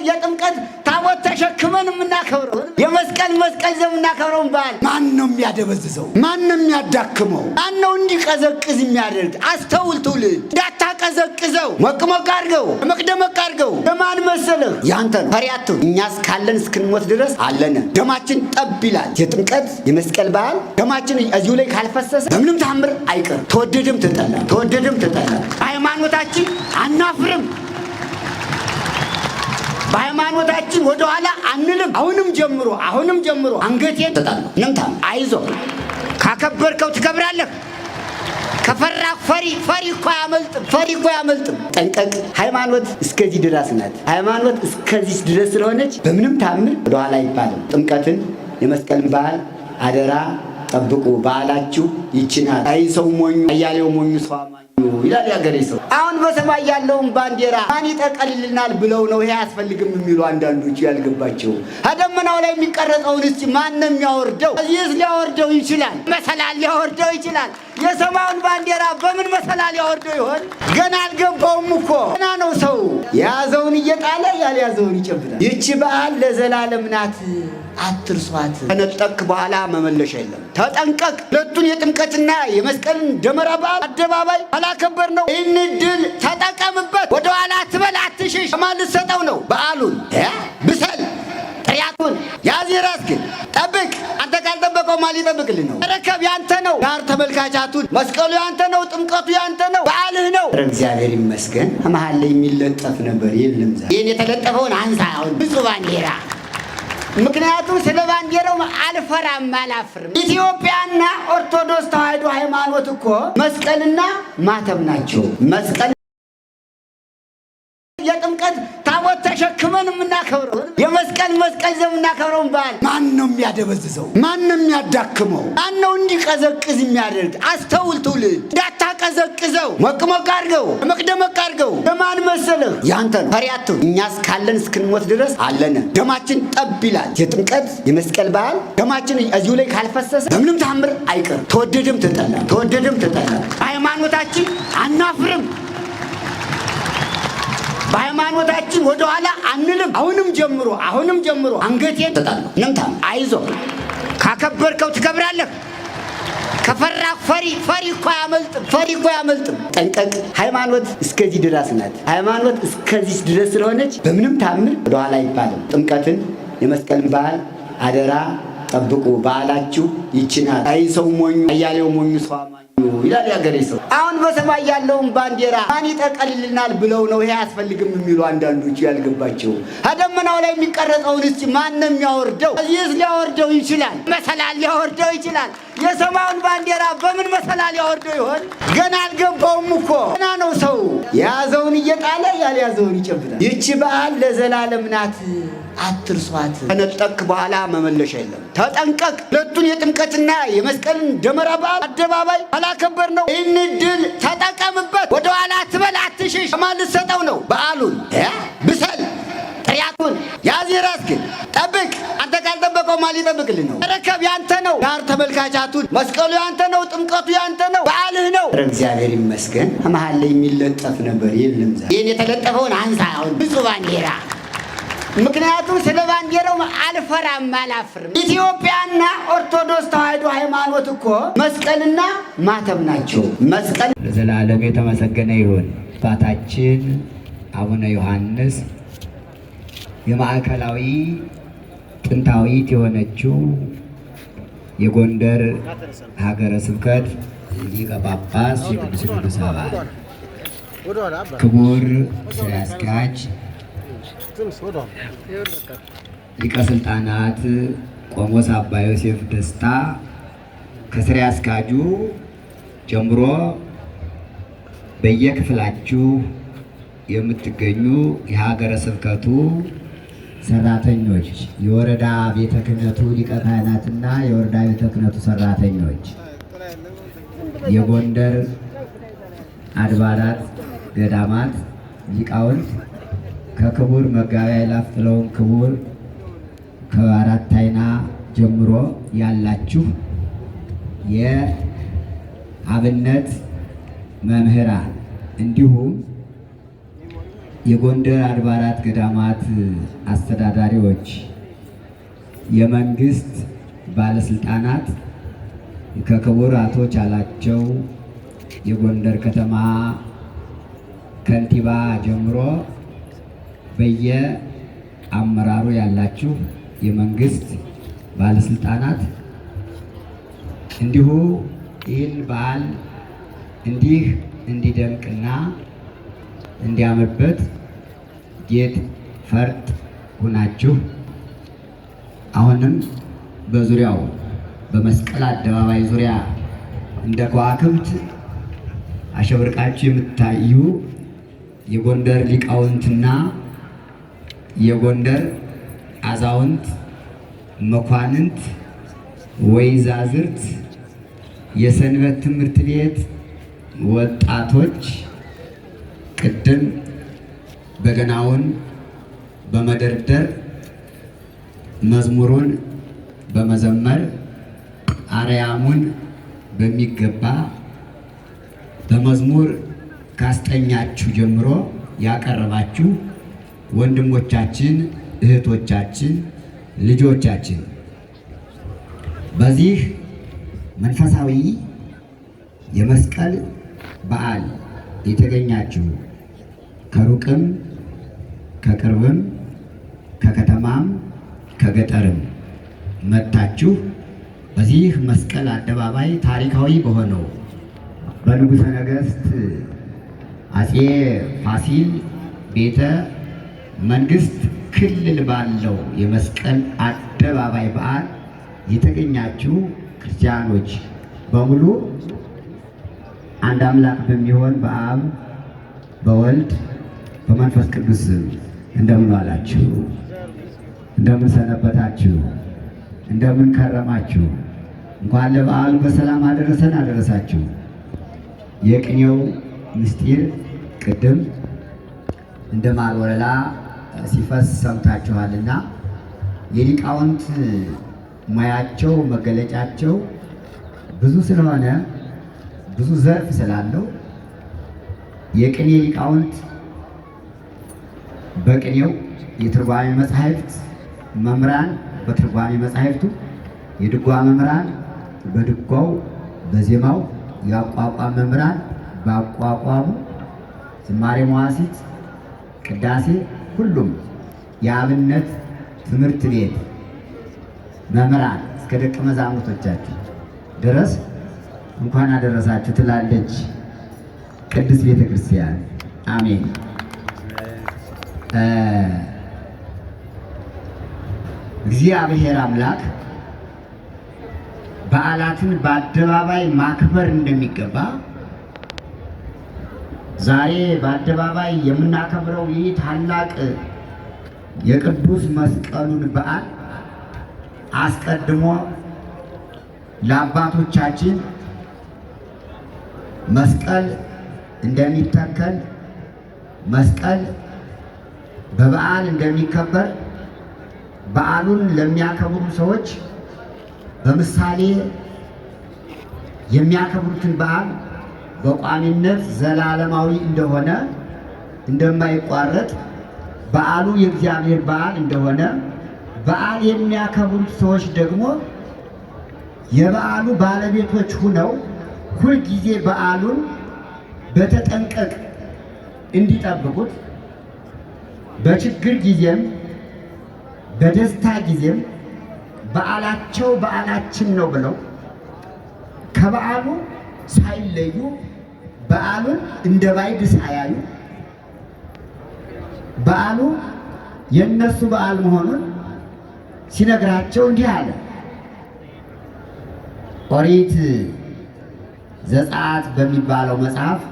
የጥምቀት ታቦት ተሸክመን የምናከብረው የመስቀል ዘምናከብረው በዓል ማን ነው የሚያደበዝዘው? ማን ነው የሚያዳክመው? ማን ነው እንዲቀዘቅዝ የሚያደርግ? አስተውል ትውልድ፣ እንዳታቀዘቅዘው ሞቅ አድርገው፣ ደመቅ አድርገው። ለማን መሰለህ? ያንተ ነው። ፈሪያቱ እኛስ ካለን እስክንሞት ድረስ አለን። ደማችን ጠብ ይላል። የጥምቀት የመስቀል በዓል ደማችን እዚሁ ላይ ካልፈሰሰ በምንም ታምር አይቀርም። ተወደደም ተጠላ ሃይማኖታችን አናፍርም። በሃይማኖታችን ወደ ኋላ አንልም። አሁንም ጀምሮ አንገቴን ተጣጣ ነምታ አይዞ ካከበርከው ትከብራለህ። ከፈራ ፈሪ እኮ አያመልጥም። ጠንቀቅ። ሃይማኖት እስከዚህ ድረስ ናት። ሃይማኖት እስከዚህ ድረስ ስለሆነች በምንም ታምር ወደ ኋላ አይባልም። ጥምቀትን የመስቀልን በዓል አደራ ጠብቁ። በዓላችሁ ይችናል። አይ ሰው ሞኙ አያሌው ሞኙ ሰው አማኙ ይላል ያገሬ ሰው። አሁን በሰማይ ያለውን ባንዲራ ማን ይጠቀልልናል ብለው ነው ይሄ አያስፈልግም የሚሉ አንዳንዶች ያልገባቸው። ደመናው ላይ የሚቀረጸውን እስቲ ማን ነው የሚያወርደው? እዚህስ ሊያወርደው ይችላል። መሰላል ሊያወርደው ይችላል። የሰማዩን ባንዲራ በምን መሰላል ያወርደው ይሆን? ገና አልገባውም እኮ። ገና ነው ሰው የያዘውን እየጣለ ያልያዘውን ይጨብጣል። ይቺ በዓል ለዘላለም ናት፣ አትርሷት። ከነጠቅ በኋላ መመለሻ የለም። ተጠንቀቅ። ሁለቱን የጥምቀትና የመስቀልን ደመራ በዓል አደባባይ አላከበር ነው። ይህን ድል ተጠቀምበት። ወደ ኋላ አትበል፣ አትሽሽ። ማን ልትሰጠው ነው በዓሉን? ብሰል ጥሪያቱን ያዝ። ራስህን ጠብቅ። አንተ ካልጠበቀው ማን ሊጠብቅልህ ነው? ረከብ ያንተ ነው። ዳር ተመልካቻቱን መስቀሉ ያንተ ነው። ጥምቀቱ ያንተ ነው። በዓልህ ነው። እግዚአብሔር ይመስገን። መሀል ላይ የሚለጠፍ ነበር፣ የለም። ይህን የተለጠፈውን አንሳ። አሁን ብዙ ባንዲራ ምክንያቱም ስለ ባንዲራው አልፈራም አላፍርም። ኢትዮጵያና ኦርቶዶክስ ተዋሕዶ ሃይማኖት እኮ መስቀልና ማተብ ናቸው። መስቀል የጥምቀት ታቦት ተሸክመን የምናከብረው የመስቀል ዘምናከብረው በዓል ማን ነው የሚያደበዝዘው? ማን ነው የሚያዳክመው? ማን ነው እንዲቀዘቅዝ የሚያደርግ? አስተውል ትውልድ፣ እንዳታቀዘቅዘው ሞቅ አድርገው፣ ደመቅ አድርገው። ለማን መሰለህ? ያንተ ነው። ፈሪያቱ እኛስ ካለን እስክንሞት ድረስ አለን። ደማችን ጠብ ይላል። የጥምቀት የመስቀል በዓል ደማችን እዚሁ ላይ ካልፈሰሰ በምንም ታምር አይቀርም። ተወደደም ተጠላ ሃይማኖታችን አናፍርም። በሃይማኖታችን ወደ ኋላ አንልም። አሁንም ጀምሮ አንገቴን ተጣጣ ነምታ አይዞ ካከበርከው ትከብራለህ። ከፈራ ፈሪ እኮ አያመልጥም። ጠንቀቅ። ሃይማኖት እስከዚህ ድረስ ናት። ሃይማኖት እስከዚህ ድረስ ስለሆነች በምንም ታምር ወደ ኋላ አይባልም። ጥምቀትን የመስቀልን በዓል አደራ ጠብቁ። በዓላችሁ ይችናል። አይ ሰው ሞኙ አያሌው ሞኙ ሰው አማኙ ይላል ያገሬ ሰው። አሁን በሰማይ ያለውን ባንዲራ ማን ይጠቀልልናል ብለው ነው ይሄ አያስፈልግም የሚሉ አንዳንዶች ያልገባቸው። ደመናው ላይ የሚቀረጸውን እስቲ ማን ነው የሚያወርደው? እዚህስ ሊያወርደው ይችላል። መሰላል ሊያወርደው ይችላል። የሰማዩን ባንዲራ በምን መሰላል ያወርደው ይሆን? ገና አልገባውም እኮ። ገና ነው ሰው የያዘውን እየጣለ ያልያዘውን ይጨብጣል። ይቺ በዓል ለዘላለም ናት፣ አትርሷት። ከነጠቅ በኋላ መመለሻ የለም። ተጠንቀቅ። ሁለቱን የጥምቀትና የመስቀልን ደመራ በዓል አደባባይ አላከበር ነው። ይህን ድል ተጠቀምበት። ወደ ኋላ አትበል፣ አትሽሽ። ማን ልትሰጠው ነው በዓሉን? ብሰል ጥሪያቱን ያዝ። ራስህን ጠብቅ። አንተ ካልጠበቀው ማን ሊጠብቅልህ ነው? ረከብ ያንተ ነው። ዳር ተመልካቻቱን መስቀሉ ያንተ ነው። ጥምቀቱ ያንተ ነው። በዓልህ ነው። እግዚአብሔር ይመስገን። መሀል ላይ የሚለጠፍ ነበር፣ የለም። ይህን የተለጠፈውን አንሳ። አሁን ብዙ ባንዲራ ምክንያቱም ስለ ባንዲራው አልፈራም አላፍርም። ኢትዮጵያና ኦርቶዶክስ ተዋሕዶ ሃይማኖት እኮ መስቀልና ማተብ ናቸው። መስቀል ለዘላለም የተመሰገነ ይሁን። አባታችን አቡነ ዮሐንስ የማዕከላዊ ጥንታዊት የሆነችው የጎንደር ሀገረ ስብከት ሊቀ ጳጳስ የቅዱስ ሲኖዶስ አባል ክቡር ስራ አስኪያጅ ሊቀ ስልጣናት ቆሞስ አባ ዮሴፍ ደስታ ከስራ አስኪያጁ ጀምሮ በየክፍላችሁ የምትገኙ የሀገረ ስብከቱ ሰራተኞች፣ የወረዳ ቤተ ክህነቱ ሊቀ ካህናትና የወረዳ ቤተ ክህነቱ ሰራተኞች፣ የጎንደር አድባራት ገዳማት ሊቃውንት ከክቡር መጋቢ አእላፍ ጥላሁን ክቡር ከአራት አይና ጀምሮ ያላችሁ የአብነት መምህራን እንዲሁም የጎንደር አድባራት ገዳማት አስተዳዳሪዎች፣ የመንግስት ባለስልጣናት ከክቡር አቶ ቻላቸው የጎንደር ከተማ ከንቲባ ጀምሮ በየአመራሩ ያላችሁ የመንግስት ባለስልጣናት እንዲሁ ይህን በዓል እንዲህ እንዲደምቅና እንዲያምርበት ጌጥ ፈርጥ ሁናችሁ አሁንም በዙሪያው በመስቀል አደባባይ ዙሪያ እንደ ከዋክብት አሸብርቃችሁ የምታዩ የጎንደር ሊቃውንትና የጎንደር አዛውንት መኳንንት፣ ወይዛዝርት፣ የሰንበት ትምህርት ቤት ወጣቶች ቅድም በገናውን በመደርደር መዝሙሩን በመዘመር አርያሙን በሚገባ በመዝሙር ካስጠኛችሁ ጀምሮ ያቀረባችሁ ወንድሞቻችን፣ እህቶቻችን፣ ልጆቻችን በዚህ መንፈሳዊ የመስቀል በዓል የተገኛችሁ ከሩቅም ከቅርብም ከከተማም ከገጠርም መጥታችሁ በዚህ መስቀል አደባባይ ታሪካዊ በሆነው በንጉሠ ነገሥት አፄ ፋሲል ቤተ መንግስት ክልል ባለው የመስቀል አደባባይ በዓል የተገኛችሁ ክርስቲያኖች በሙሉ አንድ አምላክ በሚሆን በአብ በወልድ በመንፈስ ቅዱስ እንደምን ዋላችሁ? እንደምን ሰነበታችሁ? እንደምን ከረማችሁ? እንኳን ለበዓሉ በሰላም አደረሰን አደረሳችሁ። የቅኔው ምስጢር ቅድም እንደ ማር ወለላ ሲፈስ ሰምታችኋልና የሊቃውንት ሙያቸው መገለጫቸው ብዙ ስለሆነ ብዙ ዘርፍ ስላለው የቅኔ ሊቃውንት በቅኔው የትርጓሜ መጻሕፍት መምህራን በትርጓሜ መጻሕፍቱ፣ የድጓ መምህራን በድጓው በዜማው፣ የአቋቋም መምህራን በአቋቋሙ፣ ዝማሬ መዋሥዕት፣ ቅዳሴ፣ ሁሉም የአብነት ትምህርት ቤት መምህራን እስከ ደቀ መዛሙርቶቻችሁ ድረስ እንኳን አደረሳችሁ ትላለች ቅድስት ቤተ ክርስቲያን። አሜን። እግዚአብሔር አምላክ በዓላትን በአደባባይ ማክበር እንደሚገባ ዛሬ በአደባባይ የምናከብረው ይህ ታላቅ የቅዱስ መስቀሉን በዓል አስቀድሞ ለአባቶቻችን መስቀል እንደሚተከል፣ መስቀል በበዓል እንደሚከበር፣ በዓሉን ለሚያከብሩ ሰዎች በምሳሌ የሚያከብሩትን በዓል በቋሚነት ዘላለማዊ እንደሆነ እንደማይቋረጥ፣ በዓሉ የእግዚአብሔር በዓል እንደሆነ፣ በዓል የሚያከብሩት ሰዎች ደግሞ የበዓሉ ባለቤቶች ሁነው ሁልጊዜ በዓሉን በተጠንቀቅ እንዲጠብቁት፣ በችግር ጊዜም በደስታ ጊዜም በዓላቸው በዓላችን ነው ብለው ከበዓሉ ሳይለዩ በዓሉን እንደ ባዕድ ሳያዩ በዓሉ የእነሱ በዓል መሆኑን ሲነግራቸው እንዲህ አለ። ኦሪት ዘጸአት በሚባለው መጽሐፍ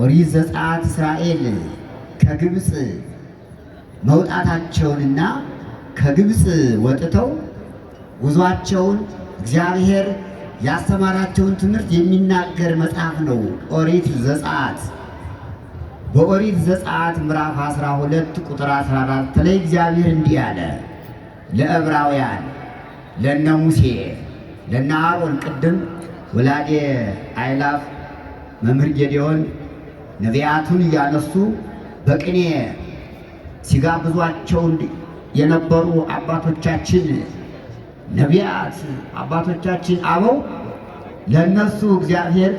ኦሪት ዘጸአት እስራኤል ከግብፅ መውጣታቸውንና ከግብፅ ወጥተው ጉዟቸውን እግዚአብሔር ያስተማራቸውን ትምህርት የሚናገር መጽሐፍ ነው ኦሪት ዘጸአት። በኦሪት ዘጸአት ምዕራፍ 12 ቁጥር 14 ላይ እግዚአብሔር እንዲህ አለ ለዕብራውያን ለነ ሙሴ ለነ አሮን፣ ቅድም ወላዴ አይላፍ መምህር ጌዴዎን ነቢያቱን እያነሱ በቅኔ ሲጋብዟቸው የነበሩ አባቶቻችን ነቢያት፣ አባቶቻችን አበው ለነሱ እግዚአብሔር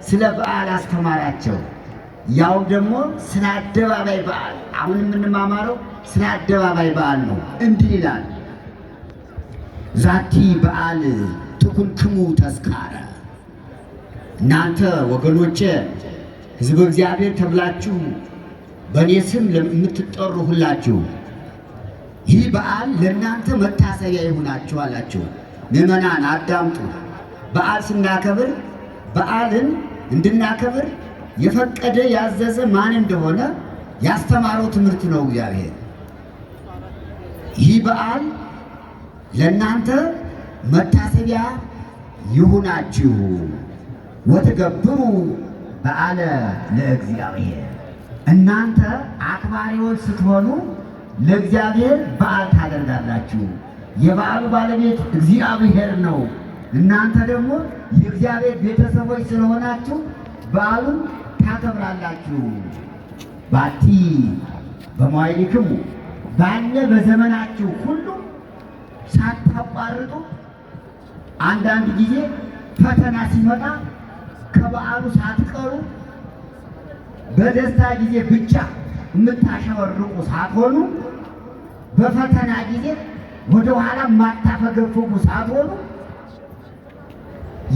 ስለ በዓል አስተማራቸው። ያው ደግሞ ስለ አደባባይ በዓል አሁን የምንማማረው ስለ አደባባይ በዓል ነው። እንዲህ ይላል ዛቲ በዓል ትኩንክሙ ተስካረ። እናንተ ወገኖቼ ሕዝበ እግዚአብሔር ተብላችሁ በእኔ ስም ለምትጠሩ ሁላችሁ ይህ በዓል ለእናንተ መታሰቢያ ይሁናችሁ አላቸው። ምዕመናን አዳምጡ። በዓል ስናከብር በዓልን እንድናከብር የፈቀደ ያዘዘ ማን እንደሆነ ያስተማረው ትምህርት ነው እግዚአብሔር። ይህ በዓል ለእናንተ መታሰቢያ ይሁናችሁ ወትገብሩ በዓለ ለእግዚአብሔር። እናንተ አክባሪዎች ስትሆኑ ለእግዚአብሔር በዓል ታደርጋላችሁ። የበዓሉ ባለቤት እግዚአብሔር ነው። እናንተ ደግሞ የእግዚአብሔር ቤተሰቦች ስለሆናችሁ በዓሉን ታከብራላችሁ። ባቲ በመዋዕሊክሙ ባለ በዘመናችሁ ሁሉ ሳታቋርጡ። አንዳንድ ጊዜ ፈተና ሲመጣ ከበዓሉ ሳትቀሩ በደስታ ጊዜ ብቻ የምታሸበርቁ ሳትሆኑ በፈተና ጊዜ ወደ ኋላ ማታፈገፍጉ ሳትሆኑ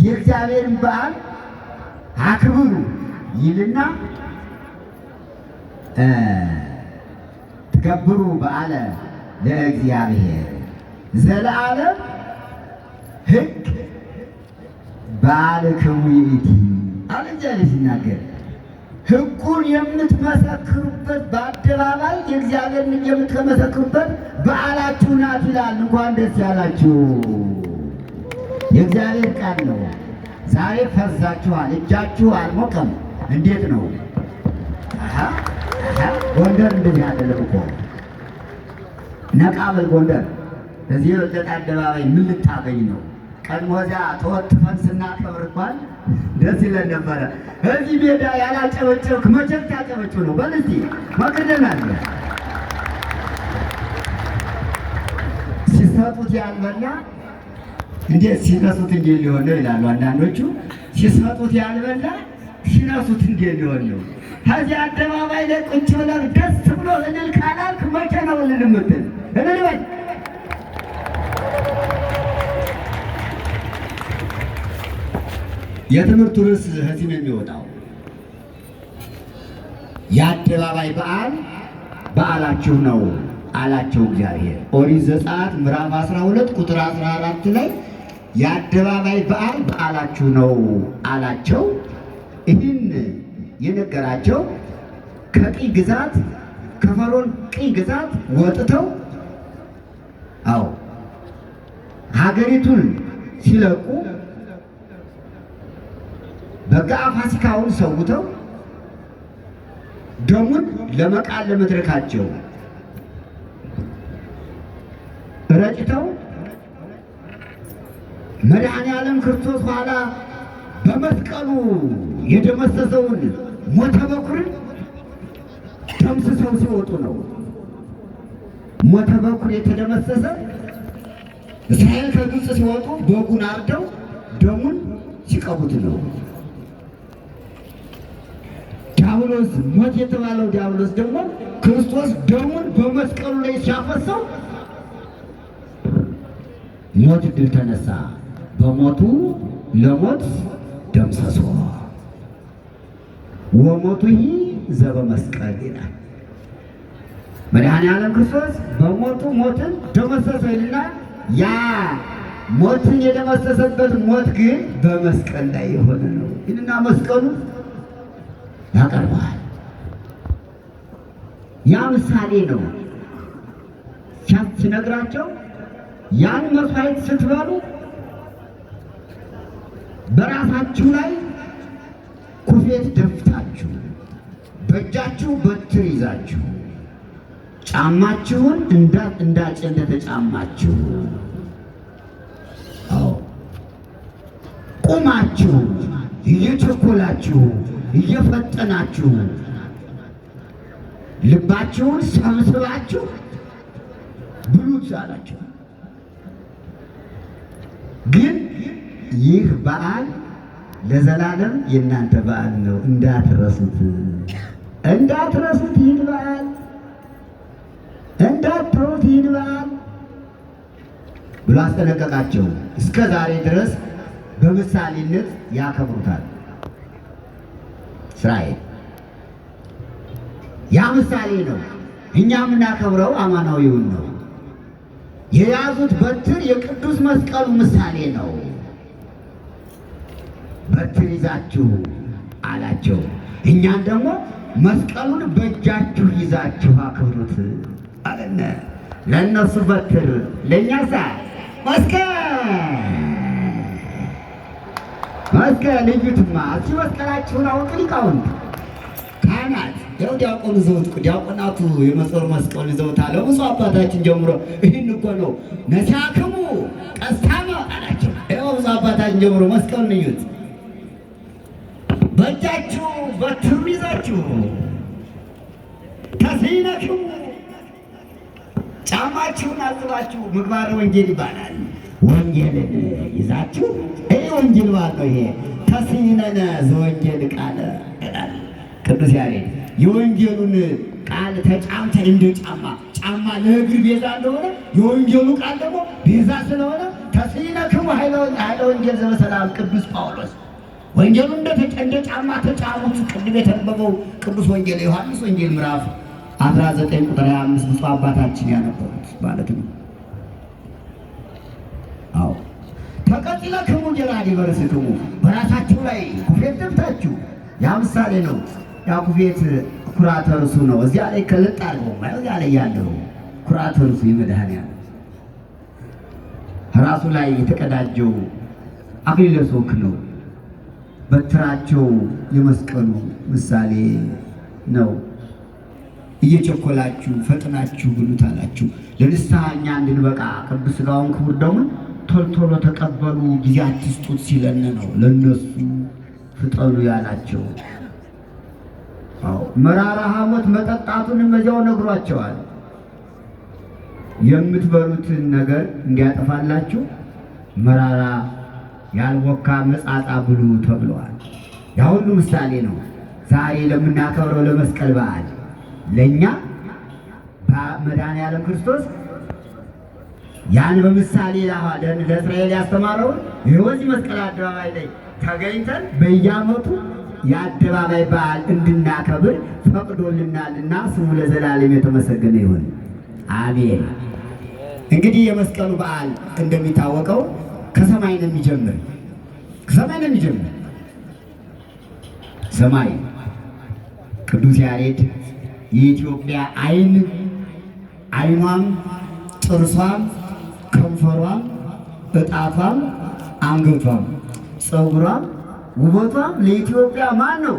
የእግዚአብሔርን በዓል አክብሩ ይልና ትገብሩ በዓለ ለእግዚአብሔር ዘለዓለም ሕግ በዓልክሙ ይእቲ አለ እግዚአብሔር ሲናገር። ሕጉን የምትመሰክሩበት በአደባባይ የእግዚአብሔርን ሕግ የምትመሰክሩበት በዓላችሁ ናት ይላል። እንኳን ደስ ያላችሁ። የእግዚአብሔር ቃል ነው። ዛሬ ፈዛችኋል፣ እጃችሁ አልሞቀም። እንዴት ነው? ጎንደር እንደዚህ አይደለም እኮ። ነቃ በል ጎንደር። እዚህ የወለጠ አደባባይ ምን ልታገኝ ነው? ቀድሞ እዚያ ተወትፈን ስናከብር እንኳን ደስ ይለን ነበረ። እዚህ ሜዳ ያላጨበጨብክ መቼ ታጨበጭብ ነው? በል እስቲ መቅደናል። ሲሰጡት ያልበላ እንዴት ሲነሱት እንዴት ሊሆን ነው ይላሉ አንዳንዶቹ። ሲሰጡት ያልበላ ሲነሱት እንዴት ሊሆን ነው? ከዚህ አደባባይ ላይ ቁጭ ብለን ደስ ብሎ እልል ካላልክ መቼ ነው እልል የምትል? እልል በል። የትምህርቱ ርዕስ ከዚህ ነው የሚወጣው። የአደባባይ በዓል በዓላችሁ ነው አላቸው እግዚአብሔር። ኦሪት ዘጸአት ምዕራፍ 12 ቁጥር 14 ላይ የአደባባይ በዓል በዓላችሁ ነው አላቸው። ይህን የነገራቸው ከቅኝ ግዛት ከፈርዖን ቅኝ ግዛት ወጥተው ሀገሪቱን ሲለቁ በጋ ፋሲካውን ሰውተው ደሙን ለመቃል ለመድረካቸው ረጭተው መድኃኔ ዓለም ክርስቶስ ኋላ በመስቀሉ የደመሰሰውን ሞተ በኩርን ደምስሰው ሲወጡ ነው። ሞተ በኩር የተደመሰሰ እስራኤል ከግብፅ ሲወጡ በጉን አርደው ደሙን ሲቀቡት ነው። ዲያብሎስ ሞት የተባለው ዲያብሎስ ደግሞ ክርስቶስ ደሙን በመስቀሉ ላይ ሲያፈሰው ሞት ድል ተነሳ። በሞቱ ለሞት ደምሰሶ ወሞቱ ዘበመስቀል ይላል። መድኃኔ ዓለም ክርስቶስ በሞቱ ሞትን ደመሰሰ ይልና ያ ሞትን የደመሰሰበት ሞት ግን በመስቀል ላይ የሆነ ነው ይልና መስቀሉ ያቀርባል። ያ ምሳሌ ነው ሲነግራቸው ያን መስዋዕት ስትበሉ በራሳችሁ ላይ ኩፌት ደፍታችሁ በእጃችሁ በትር ይዛችሁ ጫማችሁን እንዳጭ እንደተጫማችሁ ቁማችሁ እየቸኮላችሁ እየፈጠናችሁ ልባችሁን ሰብስባችሁ ብሉት አላቸው። ግን ይህ በዓል ለዘላለም የእናንተ በዓል ነው፣ እንዳትረሱት፣ እንዳትረሱት፣ ይህን በዓል እንዳትረሱት፣ ይህን በዓል ብሎ አስጠነቀቃቸው። እስከ ዛሬ ድረስ በምሳሌነት ያከብሩታል እስራኤል። ያ ምሳሌ ነው። እኛ የምናከብረው አማናዊውን ነው። የያዙት በትር የቅዱስ መስቀሉ ምሳሌ ነው። በትር ይዛችሁ አላቸው። እኛን ደግሞ መስቀሉን በእጃችሁ ይዛችሁ አክብሩት አለነ። ለእነሱ በትር፣ ለእኛ ሳ መስቀል መስቀል። ልዩትማ እስኪ መስቀላችሁን አውጡ ሊቃውንት ካህናት። ያው ዲያቆኑ ዘውት ዲያቆናቱ የመጾር መስቀል ይዘውታል። ብፁዕ አባታችን ጀምሮ ይህን እኮ ነው ነሳክሙ ቀስታመ አላቸው። ያው ብፁዕ አባታችን ጀምሮ መስቀሉን እዩት። በእጃችሁ በትር ይዛችሁ ተስይነክሙ ጫማችሁን አጥባችሁ ምግባረ ወንጌል ይባላል። ወንጌልን ይዛችሁ ይሄ ወንጌል ባለው ይሄ ተስይነነ ዘወንጌል ቃለ ይላል ቅዱስ ያሬድ። የወንጌሉን ቃል ተጫምተን እንደ ጫማ ለእግር ቤዛ እንደሆነ የወንጌሉ ቃል ደግሞ ቤዛ ስለሆነ ተስይነክሙ ኃይለ ወንጌል ዘበሰላም ቅዱስ ጳውሎስ ወንጌሉ እንደ ጫማ ተጫሙት። ቅድም የተነበበው ቅዱስ ወንጌል ዮሐንስ ወንጌል ምዕራፍ 19 ቁጥር 25 ብፁዕ አባታችን ያነበቡት ማለት ነው። አዎ ተቀጽለክሙ ጀራዲ በርእስክሙ በራሳችሁ ላይ ኩፌት ደፍታችሁ። ያ ምሳሌ ነው። ያ ኩፌት ኩራተ ርሱ ነው። እዚያ ላይ ከልጥ አድርገው ማለት እዚያ ላይ ያለው ኩራተ ርሱ የመድኃኒዓለም ራሱ ላይ የተቀዳጀው አክሊለ ሦክ ነው። በትራቸው የመስቀሉ ምሳሌ ነው። እየቸኮላችሁ ፈጥናችሁ ብሉት አላችሁ። ለንስሐ እኛ እንድንበቃ ቅዱስ ሥጋውን ክቡር ደሙን ቶሎ ተቀበሉ፣ ጊዜ አትስጡት ሲለን ነው ለነሱ ፍጠኑ ያላቸው። አዎ መራራ ሐሞት መጠጣቱንም በዚያው ነግሯቸዋል። የምትበሉትን ነገር እንዲያጠፋላችሁ መራራ ያልቦካ መጻጻ ብሉ ተብለዋል። ያ ሁሉ ምሳሌ ነው። ዛሬ ለምናከብረው ለመስቀል በዓል ለእኛ መድኃኔዓለም ክርስቶስ ያን በምሳሌ ለእስራኤል ያስተማረውን የወዚህ መስቀል አደባባይ ላይ ተገኝተን በየዓመቱ የአደባባይ በዓል እንድናከብር ፈቅዶልናልና ስሙ ለዘላለም የተመሰገነ ይሁን፣ አሜን። እንግዲህ የመስቀሉ በዓል እንደሚታወቀው ከሰማይ ነው የሚጀምር። ከሰማይ ነው የሚጀምር። ሰማይ ቅዱስ ያሬድ የኢትዮጵያ ዓይኗም ጥርሷም ከንፈሯም እጣቷም አንገቷም ፀጉሯም ውበቷም ለኢትዮጵያ ማን ነው?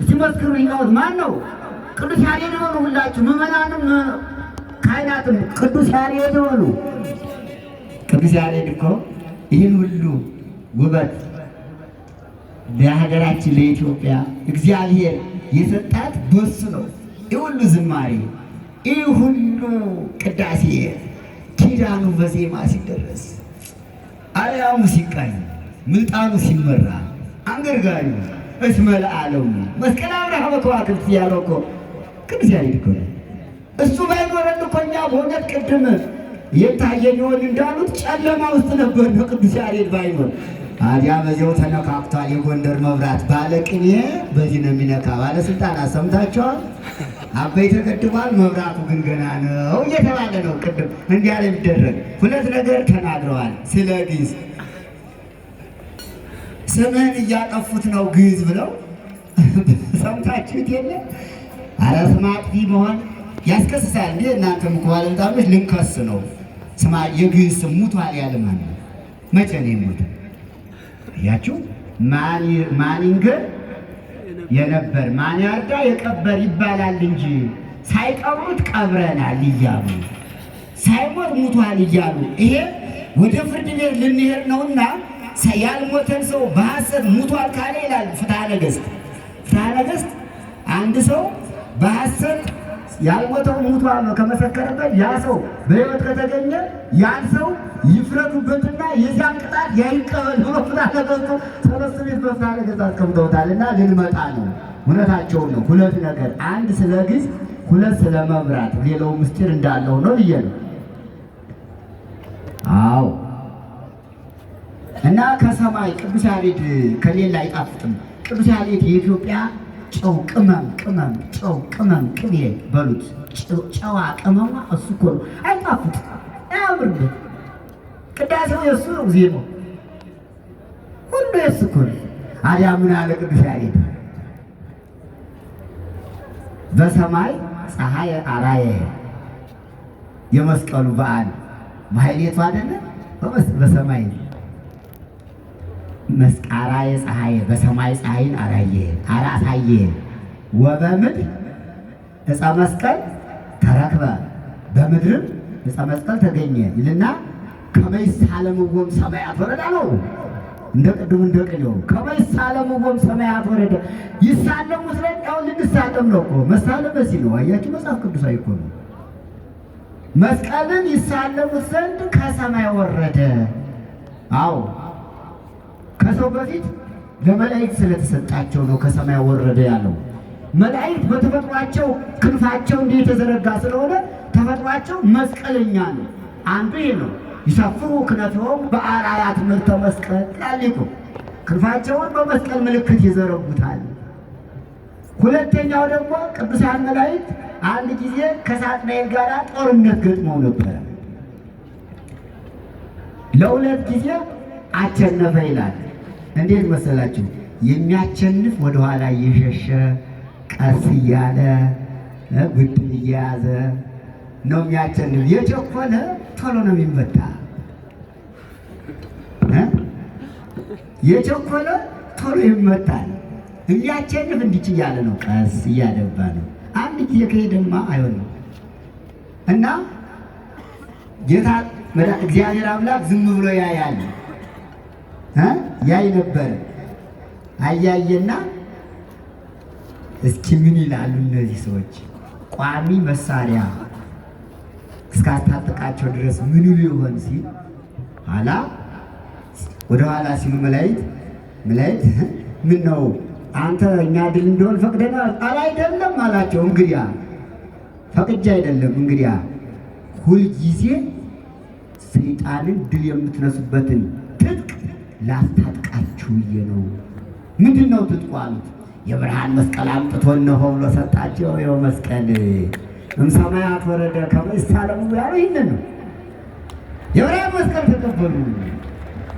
እስቲ መስክሩ ሊቃውንት፣ ማን ነው? ቅዱስ ያሬድ ሆኑ። ሁላችሁ ምዕመናንም ካህናትም ቅዱስ ያሬድ ሆኑ። ቅዱስ ያሬድ እኮ ይህን ሁሉ ውበት ለሀገራችን ለኢትዮጵያ እግዚአብሔር የሰጣት በሱ ነው። ይህ ሁሉ ዝማሬ፣ ይህ ሁሉ ቅዳሴ፣ ኪዳኑ በዜማ ሲደረስ፣ አርያሙ ሲቃኝ፣ ምልጣኑ ሲመራ፣ አንገርጋሪ እስመ ለዓለሙ መስቀል አብርሃ በከዋክብት ያለው እኮ ቅዱስ ያሬድ እኮ ነው። እሱ ባይኖረን እኮ እኛ በእውነት ቅድም የታየን ይሆን እንዳሉት ጨለማ ውስጥ ነበር ነው። ቅዱስ ያሬድ ባይኖር አዲያ በዚያው ተነካክቷል። የጎንደር መብራት ባለቅኔ በዚህ ነው የሚነካ። ባለስልጣናት ሰምታችኋል። አበይ ተገድቧል፣ መብራቱ ግን ገና ነው እየተባለ ነው። ቅድም እንዲያ የሚደረግ ሁለት ነገር ተናግረዋል። ስለ ግዕዝ ስምህን እያጠፉት ነው ግዕዝ ብለው ሰምታችሁት የለ? ኧረ ስም አጥፊ መሆን ያስከስሳል እንዴ? እናንተም እኮ ባለስልጣኖች ልንከስ ነው። ስማ የግዕዝ ስም ሙቷል ያለ ማን ነው? መቼ ነው የሞተ? ያችሁ ማን ይንገር የነበር ማን ያርዳ የቀበር ይባላል እንጂ ሳይቀብሩት ቀብረናል እያሉ ሳይሞት ሙቷል እያሉ ይሄ ወደ ፍርድ ቤት ልንሄድ ነውና ያልሞተን ሰው በሐሰት ሙቷል ካለ ይላል ፍትሐ ነገሥት። ፍትሐ ነገሥት አንድ ሰው በሐሰት ያልሞተው ሙቷል ከመሰከረበት ያ ሰው በሕይወት ከተገኘ ያን ሰው ይፍረዱበትና የዚያን ቅጣት ያይቀበል ብሎ ፍትሐ ነገሥቱ ሰለስቱ ምዕት በፍትሐ ነገሥት አስቀምጠውታልና ልንመጣ ነው። እውነታቸውን ነው። ሁለት ነገር፣ አንድ ስለ ግዕዝ፣ ሁለት ስለ መብራት፣ ሌላው ምስጢር እንዳለው ነው ብዬ ነው። አዎ እና ከሰማይ ቅዱስ ያሬድ ከሌላ አይጣፍጥም። ቅዱስ ያሬድ የኢትዮጵያ ጨው ቅመም ጨው ቅመም ቅቤ በሉት ጨዋ ቅመማ እሱ እኮ ነው። አይጣፍጥ አያምርበት። ቅዳሴው የእሱ ነው፣ ዜማው ሁሉ የእሱ እኮ ነው። አዲያ ምን አለ ቅዱስ ያሬድ? በሰማይ ፀሐይ አራየ የመስቀሉ በዓል ማህሌቱ አይደለ? በሰማይ መስቃራየ ፀሐይ በሰማይ ፀሐይን አራሳየ ወበምድር ዕፀ መስቀል ተረክበ በምድርም ዕፀ መስቀል ተገኘ ይልና ከመይሳለምዎም ሰማያት ወረደ ነው። እንደ ቅድሙ እንደ ቅኔው ከመይሳለምዎም ሰማያት ወረደ። ይሳለሙት ላይ ያው ልንሳለም ነው እኮ መሳለም በዚህ ነው። አያችሁ መጽሐፍ ቅዱሳዊ እኮ ነው። መስቀልን ይሳለሙት ዘንድ ከሰማይ ወረደ። አዎ ከሰው በፊት ለመላእክት ስለተሰጣቸው ነው ከሰማይ ወረደ ያለው። መላእክት በተፈጥሯቸው ክንፋቸው እንዲህ የተዘረጋ ስለሆነ ተፈጥሯቸው መስቀለኛ ነው። አንዱ ይሄ ነው። ይሰፍሩ ክነፍሆሙ በአርአያ ትምህርተ መስቀል ላሊቁ፣ ክንፋቸውን በመስቀል ምልክት ይዘረጉታል። ሁለተኛው ደግሞ ቅዱሳን መላእክት አንድ ጊዜ ከሳጥናኤል ጋር ጦርነት ገጥመው ነበረ። ለሁለት ጊዜ አቸነፈ ይላል። እንዴት መሰላችሁ? የሚያቸንፍ ወደኋላ እየሸሸ ቀስ እያለ ግድል እየያዘ ነው የሚያቸንፍ። የቸኮለ ቶሎ ነው የሚመታ። የቸኮለ ቶሎ ይመታል። የሚያቸንፍ እንዲች እያለ ነው፣ ቀስ እያደባ ነው። አንድ ጊዜ ከሄደማ አይሆንም። እና ጌታ እግዚአብሔር አምላክ ዝም ብሎ ያያል። ያይ ነበር። አያየና እስኪ ምን ይላሉ እነዚህ ሰዎች ቋሚ መሳሪያ እስካስታጠቃቸው ድረስ ምን ይሉ ይሆን ሲል ኋላ ወደ ኋላ ሲሉ መላእክት ምን ነው አንተ እኛ ድል እንደሆን ፈቅደናል? አይደለም አላቸው። እንግዲያ ፈቅጄ አይደለም፣ እንግዲያ ሁልጊዜ ሰይጣንን ድል የምትነሱበትን ትጥቅ ላስታጥቃችሁ ብዬ ነው። ምንድን ነው ትጥቁ አሉት። የብርሃን መስቀል አምጥቶ እነሆ ብሎ ሰጣቸው። ይኸው መስቀል እምሰማያት ወረደ ከመይሳለሙ ያለው ይህንን ነው። የብርሃን መስቀል ተቀበሉ።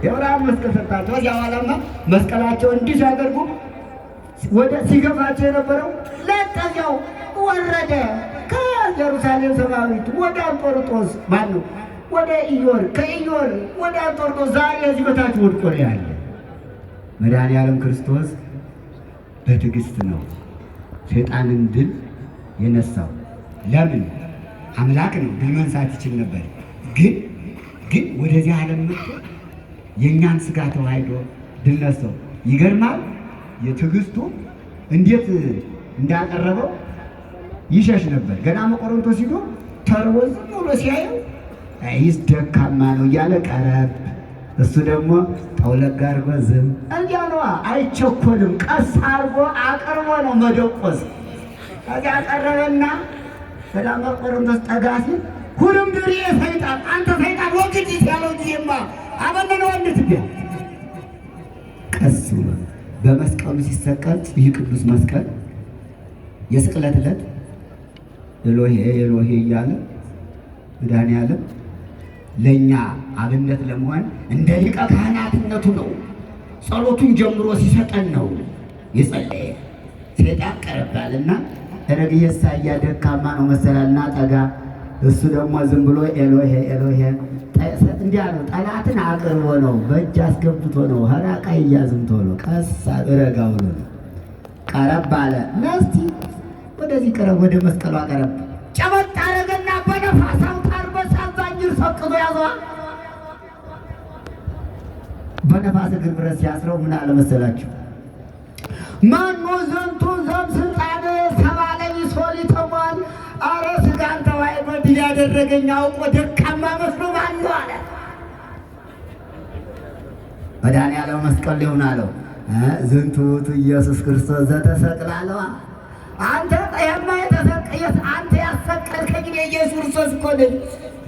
የብርሃን መስቀል ሰጣቸው። እዚያ በኋላማ መስቀላቸው እንዲህ ሲያደርጉ ወደ ሲገፋቸው የነበረው ለጠዚያው ወረደ ከኢየሩሳሌም ሰማያዊት ወደ አንጦርጦስ ማነው ወደ ኢዮር፣ ከኢዮር ወደ አንጦርጦስ ዛሬ እዚህ በታች ወድቆ ነው ያለ። መድኃኔዓለም ክርስቶስ በትዕግስት ነው ሰይጣንን ድል የነሳው። ለምን? አምላክ ነው፣ ድል መንሳት ይችል ነበር። ግን ወደዚህ ዓለም መጥቶ የእኛን ስጋ ተዋህዶ ድል ነሳው። ይገርማል። የትዕግስቱ እንዴት እንዳቀረበው ይሸሽ ነበር። ገና መቆሮንቶስ ሂዶ ተርቦ ዝም ብሎ ሲያየው ይስ ደካማ ነው እያለ ቀረብ። እሱ ደግሞ ጠውለግ አድርጎ ዝም እንዲያ ነዋ። አይቸኮልም። ቀስ አድርጎ አቅርቦ ነው መደቆስ። ከዚያ ቀረበና ወደ መቆሮንቶስ ጠጋ ሲል ሁሉም ድሬ ሰይጣን አንተ ሰይጣን ወግድ ያለው ጊዜማ አበነነው እንድትቢያ ቀስ ብሎ በመስቀሉ ሲሰቀል ይህ ቅዱስ መስቀል የስቅለት ዕለት ኤሎሄ ኤሎሄ እያለ መድኃኔዓለም ለእኛ አብነት ለመሆን እንደ ሊቀ ካህናትነቱ ነው። ጸሎቱን ጀምሮ ሲሰጠን ነው የጸለየ። ሰይጣን ቀረባልና ረግየሳ ደካማ ነው መሰላልና ጠጋ። እሱ ደግሞ ዝም ብሎ ኤሎሄ ኤሎሄ እንዲያ ነው። ጠላትን አቅርቦ ነው፣ በእጅ አስገብቶ ነው። ሀራቃ እያዝም ቶሎ ቀስ ረጋ ብሎ ነው። ቀረብ አለ። ነስቲ ወደዚህ ቀረብ፣ ወደ መስቀሏ ቀረብ። ጨበጥ አረገና በነፋስ አውታር በሳዛኝር ሰቅዞ ያዘዋ። በነፋስ እግር ብረት ሲያስረው ምን አለ መሰላችሁ? ማኖ ዘንቱ ዘም ስልጣኔ ሰባለኝ ሶሊ ተሟል ተዋይቶ ድል ያደረገኝ አውቆ ደካማ መስሎ ማነው አለ። መድኃኒዓለም መስቀል ሊሆን አለው ዝንቱ ውእቱ ኢየሱስ ክርስቶስ ዘተሰቅለ አለዋ። አንተ አንተ ያሰቀልከኝ የኢየሱስ ክርስቶስ እኮ ነኝ።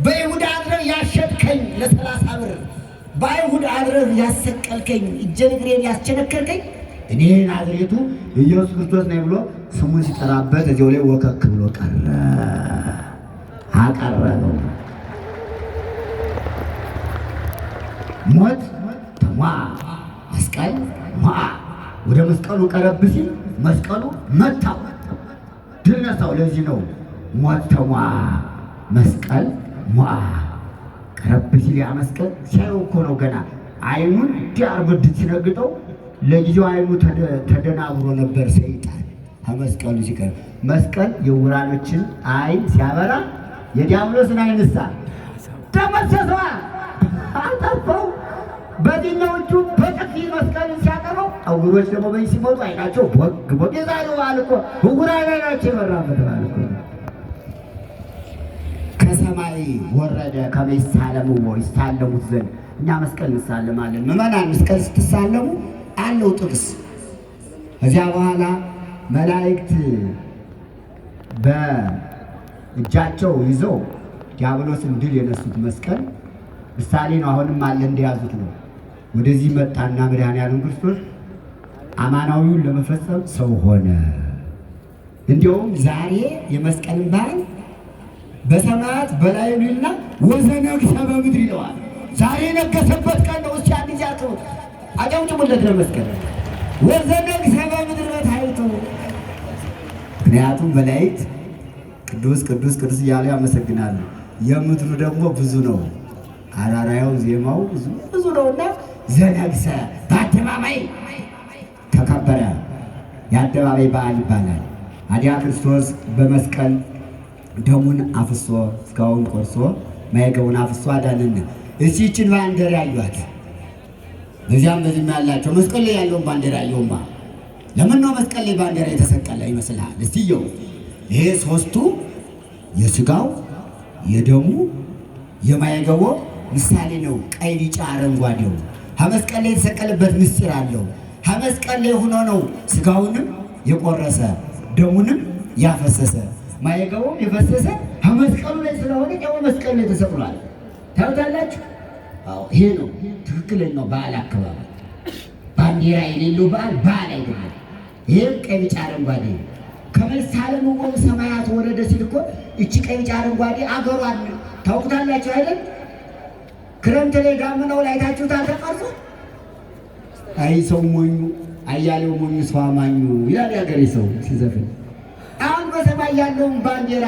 በይሁዳ አድረህ ያሸጥከኝ ለ30 ብር፣ በአይሁድ አድረህ ያሰቀልከኝ፣ እጄን እግሬን ያስቸነከርከኝ እኔ ናዝሬቱ ኢየሱስ ክርስቶስ ነኝ ብሎ ስሙን ሲጠራበት እዚያው ላይ ወከክ ብሎ ቀረ። አቀረበው። ሞት ተሟ፣ መስቀል ሟ። ወደ መስቀሉ ቀረብ ሲል መስቀሉ መታው፣ ድል ነሳው። ለዚህ ነው ሞት ተሟ፣ መስቀል ሟ። ቀረብ ሲል ያ መስቀል ሲያየው እኮ ነው ገና አይኑን ዲያርብድ ሲነግጠው ለጊዜው አይኑ ተደናብሮ ነበር ሰይጣን። ከመስቀሉ ሲቀር መስቀል የዕውራኖችን አይን ሲያበራ የዲያብሎስን አይንሳ ደመሰሰዋ፣ አጠፋው። በዚህኛዎቹ በጥፊ መስቀልን ሲያቀረው ዕውሮች ደግሞ በዚህ ሲሞቱ አይናቸው ቦግ ቦግ። የዛሬው በዓል እኮ ዕውራን አይናቸው የበራበት በዓል እኮ ከሰማይ ወረደ ከመ ይሳለምዎ ይሳለሙት ዘንድ። እኛ መስቀል እንሳለማለን። ምዕመናን መስቀል ስትሳለሙ አለው ጥቅስ። ከዚያ በኋላ መላእክት በእጃቸው ይዘው ዲያብሎስን ድል የነሱት መስቀል ምሳሌ ነው። አሁንም አለ እንደያዙት ነው። ወደዚህ መጣና መድኃኒዓለም ክርስቶስ አማናዊውን ለመፈጸም ሰው ሆነ። እንዲያውም ዛሬ የመስቀልን በዓል በሰማያት በላይ ቢልና ወዘነግሠ በምድር ይለዋል። ዛሬ የነገሰበት ቀን ነው። እስኪ አንድ ጊዜ አጨብጭቡለት ለመስቀል። ወዘነግሠ በምድር በታሕቱ። ምክንያቱም መላእክት ቅዱስ ቅዱስ ቅዱስ እያሉ ያመሰግናሉ። የምድሩ ደግሞ ብዙ ነው። አራራያው ዜማው ብዙ ነውና ዘነግሠ በአደባባይ ተከበረ። የአደባባይ በዓል ይባላል። አዲያ ክርስቶስ በመስቀል ደሙን አፍሶ ስጋውን ቆርሶ ማየገቡን አፍሶ አዳነን። እስቲ ይህችን ባንዲራ ያዩአት። በዚያም በዚህም ያላቸው መስቀል ላይ ያለውን ባንዲራ ያየውማ ለምን ነው መስቀል ላይ ባንዲራ የተሰቀለ ይመስልሃል? እስቲየው ይሄ ሶስቱ የስጋው የደሙ የማየገቦ ምሳሌ ነው። ቀይ ቢጫ አረንጓዴው ከመስቀል ላይ የተሰቀለበት ምስጢር አለው። ከመስቀል ላይ ሆኖ ነው ስጋውንም የቆረሰ ደሙንም ያፈሰሰ ማየገቦም የፈሰሰ ከመስቀሉ ላይ ስለሆነ ያው መስቀል ላይ ተሰቅሏል። ታውቃላችሁ? አዎ ይሄ ነው ትክክለኛው በዓል አከባበር። ባንዲራ የሌለው በዓል አይደለም። ይሄ ቀይ ቢጫ አረንጓዴ ከመሳለምዎ ሰማያት ወረደ ሲል እኮ እቺ ቀይ ቢጫ አረንጓዴ አገሯን ታውቁታላችሁ አይደል? ክረምት ላይ ዳመናው ላይ ታችሁታል ተቀርጾ። አይ ሰው ሞኙ አያሌው ሞኙ ሰው አማኙ ይላል ያገሬ ሰው ሲዘፍን። አሁን በሰማይ ያለውን ባንዲራ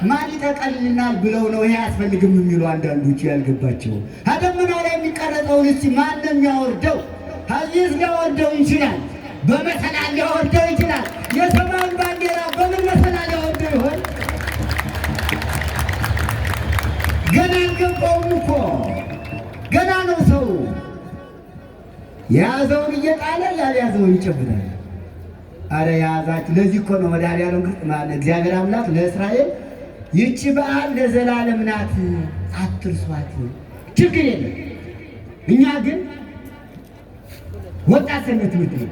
ማን ይጠቀልልናል ብለው ነው ይሄ አያስፈልግም የሚሉ አንዳንዶች ያልገባቸው። ከደመናው ላይ የሚቀረጸውን እስቲ ማን ነው የሚያወርደው? ከዚህ ሊያወርደው ይችላል፣ በመሰላል ሊያወርደው ይችላል። የሰማዩን ባንዲራ በምን መሰላል ሊያወርደው ይሆን? ገና አልገባውም እኮ ገና ነው። ሰው የያዘውን እየጣለ ያልያዘውን ይጨብጣል። አረ የያዛችሁ ለዚህ እኮ ነው መድኃኒዓለም እግዚአብሔር አምላክ ለእስራኤል ይህች በዓል ለዘላለም ናት አትርሷት፣ ችግር የለም። እኛ ግን ወጣት ሰንበት ትምህርት ነው።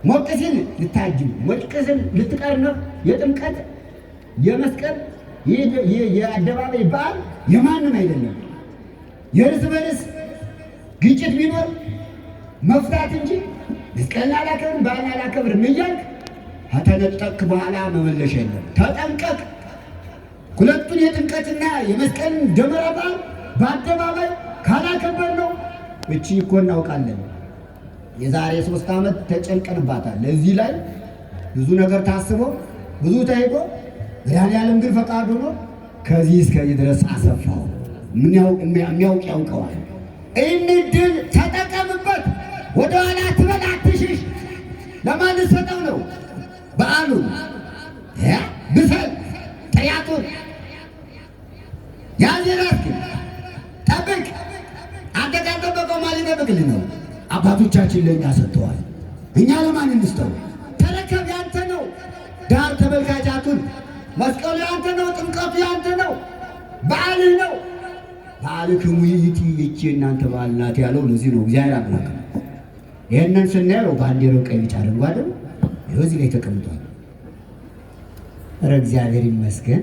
ሞቅ ሲል ልታጅብ፣ ሞቅ ሲል ልትቀርነፍ። የጥምቀት የመስቀል የአደባባይ በዓል የማንም አይደለም። የእርስ በርስ ግጭት ቢኖር መፍታት እንጂ መስቀልን አላከብርም በዓልን አላከብርም እያልክ ከተነጠቅክ በኋላ መመለሻ የለም። ተጠንቀቅ። ሁለቱን የጥምቀትና የመስቀልን ደመራ በዓል በአደባባይ ካላከበር ነው። እቺ እኮ እናውቃለን። የዛሬ 3 ዓመት ተጨንቀንባታል። ለዚህ ላይ ብዙ ነገር ታስቦ ብዙ ተሄዶ መድኃኒዓለም ግን ፈቃዱ ነው ከዚህ እስከዚህ ድረስ አሰፋው። የሚያውቅ ያውቀዋል። ይህን ድል ተጠቀምበት። ወደኋላ ትበል፣ አትሽሽ። ለማን ሰጠው ነው በዓሉ? ብሰል ጥያቱን ያዜራስ ጠብቅ። አንተ ካልጠበቀው ማን ሊጠብቅልህ ነው? አባቶቻችን ለእኛ ሰጥተዋል። እኛ ለማን እንስጠው? ተረከብ፣ ያንተ ነው። ዳር ተመልካቻቱን መስቀሉ ያንተ ነው፣ ጥምቀቱ ያንተ ነው፣ በዓልህ ነው። በዓልክሙ ይእቲ ይህች እናንተ በዓል ናት ያለው ለዚህ ነው። እግዚአብሔር አምላክ ይህንን ስናየው ባንዲራው ቀይ ቢጫ አረንጓዴ ይኸው እዚህ ላይ ተቀምጧል። ኧረ እግዚአብሔር ይመስገን።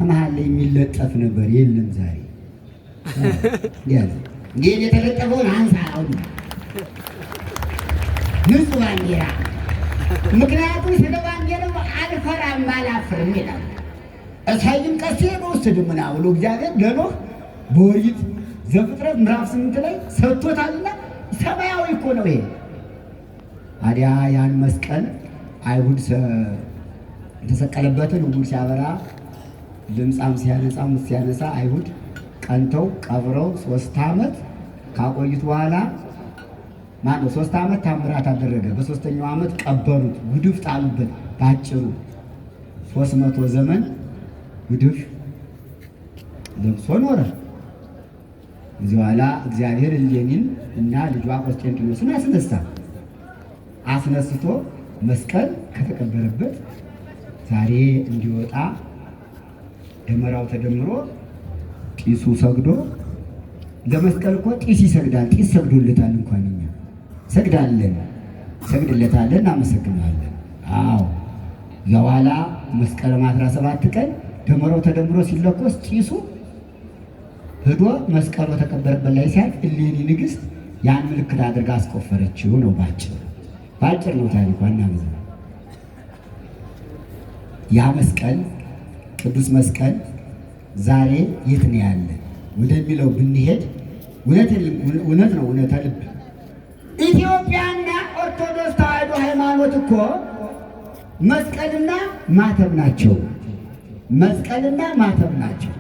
መሀል ላይ የሚለጠፍ ነበር የለም ዛሬ እንዴ የተለጠፈውን አንሳ አሁን ንጹህ ባንዲራ። ምክንያቱም ስለ ባንዲራው አልፈራም አላፍርም ይላል። እሳይም ቀሴ በውስጥ ድምና ብሎ እግዚአብሔር ለኖህ በኦሪት ዘፍጥረት ምዕራፍ 8 ላይ ሰጥቶታልና ሰማያዊ እኮ ነው ይሄ። ታዲያ ያን መስቀል አይሁድ የተሰቀለበትን ዕውር ሲያበራ ልምጻም ሲያነሳ አይሁድ ቀንተው ቀብረው 3 ዓመት ካቆዩት በኋላ ማነው 3 ዓመት ታምራት አደረገ። በ3ኛው ዓመት ቀበሩት፣ ጉድፍ ጣሉበት። ባጭሩ 300 ዘመን ጉድፍ ለብሶ ኖረ። እዚህ በኋላ እግዚአብሔር እሌኒን እና ልጇ ቆስጠንጢኖስን አስነስቶ መስቀል ከተቀበረበት ዛሬ እንዲወጣ ደመራው ተደምሮ ጢሱ ሰግዶ ለመስቀል እኮ ጢስ ይሰግዳል። ጢስ ሰግዶለታል። እንኳን እኛ ሰግድለታለን፣ እናመሰግናለን። አዎ የኋላ መስከረም 17 ቀን ደመራው ተደምሮ ሲለኮስ ጢሱ ሄዶ መስቀሉ ተቀበረበት ላይ ሲያልፍ እሌኒ ንግሥት ያን ምልክት አድርጋ አስቆፈረችው ነው። ባጭር ነው ታሪኳ። እናመዘ ያ መስቀል ቅዱስ መስቀል ዛሬ የት ነው ያለ ወደሚለው ብንሄድ እውነት ነው። እውነተ ልብ ኢትዮጵያና ኦርቶዶክስ ተዋሕዶ ሃይማኖት እኮ መስቀልና ማተብ ናቸው። መስቀልና ማተብ ናቸው።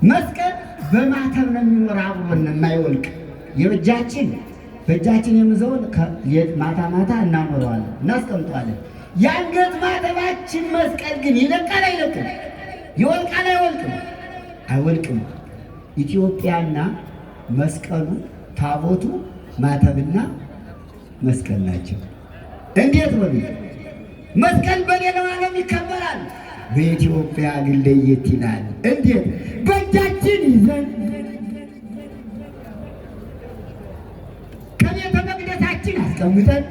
መስቀል በማተብ ነው የሚኖር አብሮን የማይወልቅ በእጃችን የምዘውን ማታ ማታ እናኖረዋለን፣ እናስቀምጠዋለን። የአንገት ማተባችን መስቀል ግን ይለቃል አይለቅም? ይወልቃል አይወልቅም? ኢትዮጵያና መስቀሉ ታቦቱ ማተብና መስቀል ናቸው። እንዴት ነው? መስቀል በሌላው ዓለም ይከበራል፣ በኢትዮጵያ ግን ለየት ይላል። እንዴት? በእጃችን ይዘን ከቤተ መቅደሳችን አስቀምጠን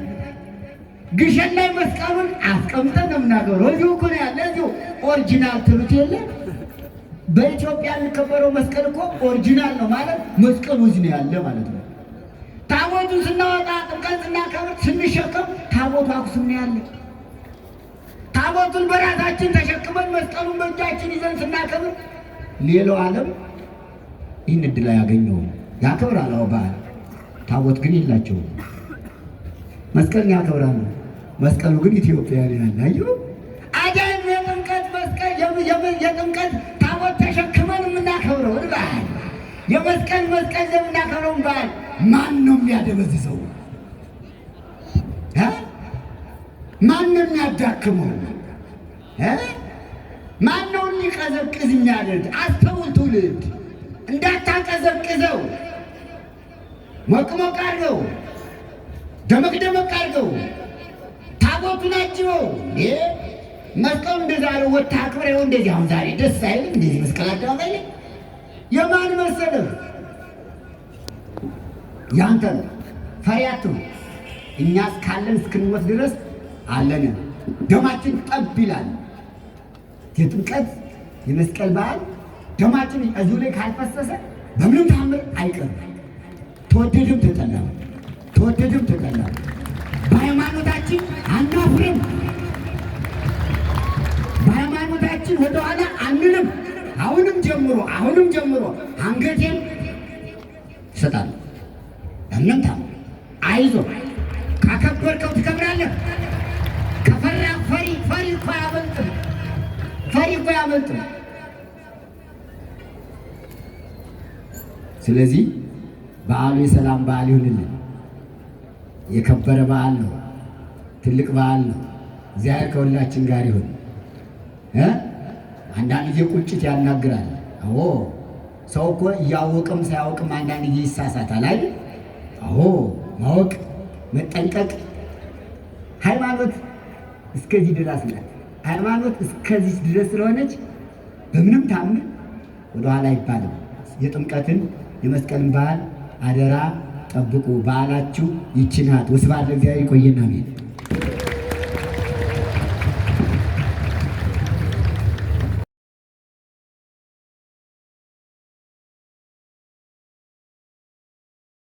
ግሸን ላይ መስቀሉን አስቀምጠን ነው የምናገረው። እዚሁ እኮ ነው ያለ። እዚሁ ኦሪጂናል ትሉት የለ። በኢትዮጵያ የሚከበረው መስቀል እኮ ኦሪጂናል ነው ማለት መስቀሉ እዚህ ነው ያለ ማለት ነው። ታቦቱን ስናወጣ ጥምቀት ስናከብር ስንሸከም ታቦቱ አክሱም ነው ያለ። ታቦቱን በራሳችን ተሸክመን መስቀሉን በእጃችን ይዘን ስናከብር ሌላው ዓለም ይህን እድል አያገኘውም። ያከብራል በዓል፣ ታቦት ግን የላቸውም። መስቀልን ያከብራሉ፣ መስቀሉ ግን ኢትዮጵያ ነው ያለ። አየሁ አዳም የጥምቀት መስቀል የጥምቀት ታቦት ተሸክመን የምናከብረው በዓል የመስቀል የምናከብረው በዓል ማን ነው የሚያደበዝዘው? ማን ነው የሚያዳክመው? ማን ነው ሊቀዘቅዝ የሚያደርግ? አስተውል ትውልድ፣ እንዳታቀዘቅዘው ሞቅ ሞቅ አድርገው፣ ደመቅ ደመቅ አድርገው፣ ታቦቱን አጅበው። መስቀሉ እንደዛ ነው ወጥተህ አክብረው። እንደዚህ አሁን ዛሬ ደስ አይልም? እንደዚህ መስቀል አደባባይ ላይ የማን መሰለህ? ያንተ ነው። ፈሪያቱ እኛ እስካለን እስክንሞት ድረስ አለን። ደማችን ጠብ ይላል። የጥምቀት የመስቀል በዓል ደማችን እዚሁ ላይ ካልፈሰሰ በምንም ታምር አይቀርም። ተወደድም ተጠላም በሃይማኖታችን አናፍርም። በሃይማኖታችን ወደኋላ አንልም። አሁንም ጀምሮ አንገቴን እሰጣለሁ። በምንም ታምር አይዞህ። ካከበርከው ትከብራለህ። ከፈራ ፈሪ እኮ አያመልጥም። ስለዚህ በዓሉ የሰላም በዓል ይሁንልን። የከበረ በዓል ነው። ትልቅ በዓል ነው። እግዚአብሔር ከሁላችን ጋር ይሁን። አንዳንድ ጊዜ ቁጭት ያናግራል። አዎ ሰው እኮ እያወቅም ሳያውቅም አንዳንድ ጊዜ ይሳሳታል አይደል? አዎ ማወቅ መጠንቀቅ። ሃይማኖት እስከዚህ ድረስ ናት። ሃይማኖት እስከዚህ ድረስ ስለሆነች በምንም ታምር ወደኋላ አይባልም። የጥምቀትን የመስቀልን በዓል አደራ ጠብቁ። በዓላችሁ ይቺ ናት። ወስብሐት ለእግዚአብሔር። ይቆየን። አሜን።